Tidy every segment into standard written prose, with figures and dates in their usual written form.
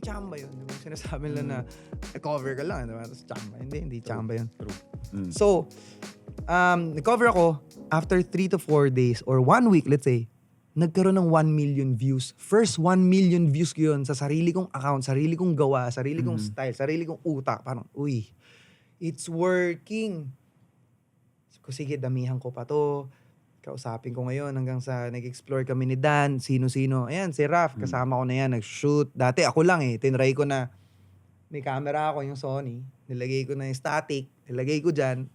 Chamba yun. Diba? Sinasabi nila na cover ka lang. Diba? Tapos chamba. Hindi chamba yun. True. So, nag-cover ako after 3 to 4 days or 1 week, let's say, nagkaroon ng 1 million views. First 1 million views ko yun sa sarili kong account, sarili kong gawa, sarili kong style, sarili kong utak. Parang, uy, it's working. So, sige, damihan ko pa to. Kausapin ko ngayon hanggang sa nag-explore kami ni Dan, sino-sino. Ayan, si Raf, kasama ko na yan, nag-shoot. Dati ako lang tinry ko na, may camera ako, yung Sony. Nilagay ko na yung static, nilagay ko dyan.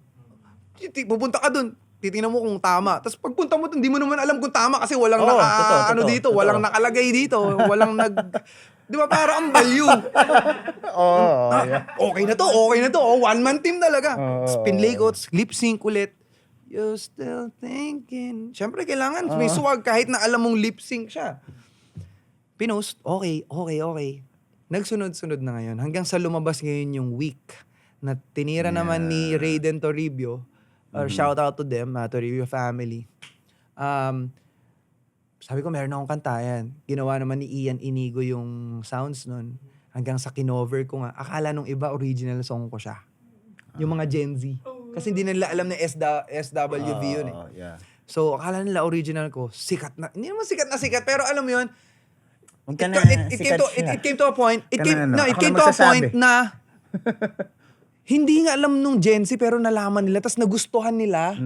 Pupunta ka dun, titingnan mo kung tama. Tapos pagpunta mo dun, di mo naman alam kung tama kasi walang totoo. Walang nakalagay dito, walang di ba parang ang value? Okay na to. One-man team talaga. Spinlay ko, lip sync ulit. You're still thinking. Siyempre, kailangan may swag kahit na alam mong lip sync siya. Pinost, okay. Nagsunod-sunod na ngayon. Hanggang sa lumabas ngayon yung week na tinira naman ni Raiden Toribio. Or shout out to them, Toribio family. Sabi ko, meron akong kanta yan. Ginawa naman ni Ian Inigo yung sounds nun. Hanggang sa kinover ko nga. Akala nung iba, original song ko siya. Yung mga Gen Z. Kasi hindi nila alam na SWV yun Yeah. So, akala nila original ko, sikat na. Hindi naman sikat, pero alam mo yun, it came to a point na hindi nga alam nung Gen Z pero nalaman nila, tapos nagustuhan nila.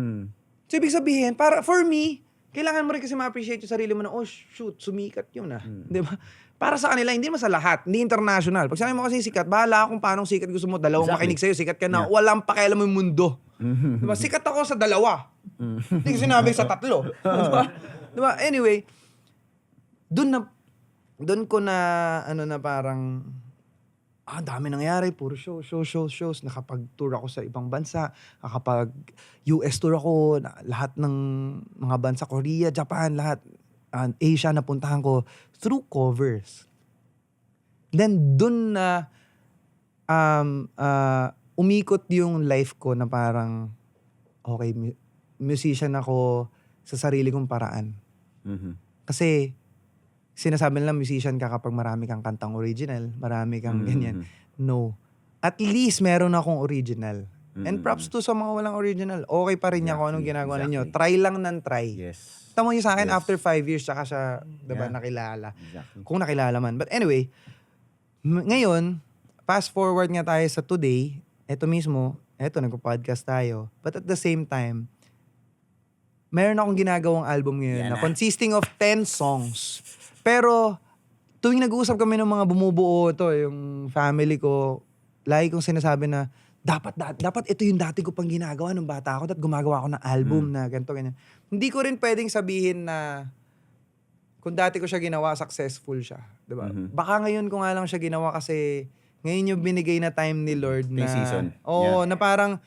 So, ibig sabihin, for me, kailangan mo rin kasi ma-appreciate yung sarili mo na, oh shoot, sumikat yun Di ba? Para sa kanila, hindi naman sa lahat, hindi international. Pag sabi mo kasi sikat, bahala kung paano sikat gusto mo, dalawang makinig sa'yo, sikat ka na, walang pakialam mo yung mundo. Diba? Sikat ako sa 2. Hindi ko sinabing sa 3. Diba? Anyway, dun ko na, parang, dami nangyari, puro shows. Nakapag-tour ako sa ibang bansa, nakapag-US tour ako, lahat ng mga bansa, Korea, Japan, lahat, Asia napuntahan ko through covers. Then dun na umikot yung life ko na parang okay, musician ako sa sarili kong paraan. Kasi sinasabi nila musician ka kapag marami kang kantang original, marami kang ganyan. No. At least meron akong original. And props to sa mga walang original. Okay pa rin niya kung anong ginagawa ninyo. Try lang ng try. Yes. Tama nyo sa akin, after 5 years, tsaka siya, diba, nakilala. Exactly. Kung nakilala man. But anyway, ngayon, fast forward nga tayo sa today, eto mismo, nagpo-podcast tayo. But at the same time, meron akong ginagawang album ngayon na consisting of 10 songs. Pero, tuwing nag-uusap kami ng mga bumubuo yung family ko, lagi kong sinasabi na, dapat ito yung dati ko pang ginagawa nung bata ako, at gumagawa ako ng album na ganito, ganyan. Hindi ko rin pwedeng sabihin na kung dati ko siya ginawa, successful siya. Diba? Baka ngayon ko nga lang siya ginawa kasi ngayon yung binigay na time ni Lord na... May season. Na parang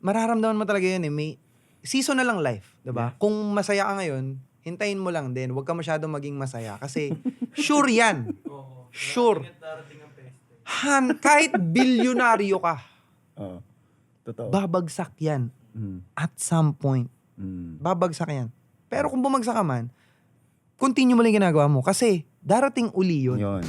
mararamdaman mo talaga yun may season na lang life. Diba? Kung masaya ka ngayon, hintayin mo lang din. Huwag ka masyadong maging masaya kasi sure yan. Sure. Kahit bilyonaryo ka, Totoo. babagsak yan. At some point. Babagsak yan. Pero kung bumagsak ka man, continue mo lang ginagawa mo. Kasi darating uli yun. Yun.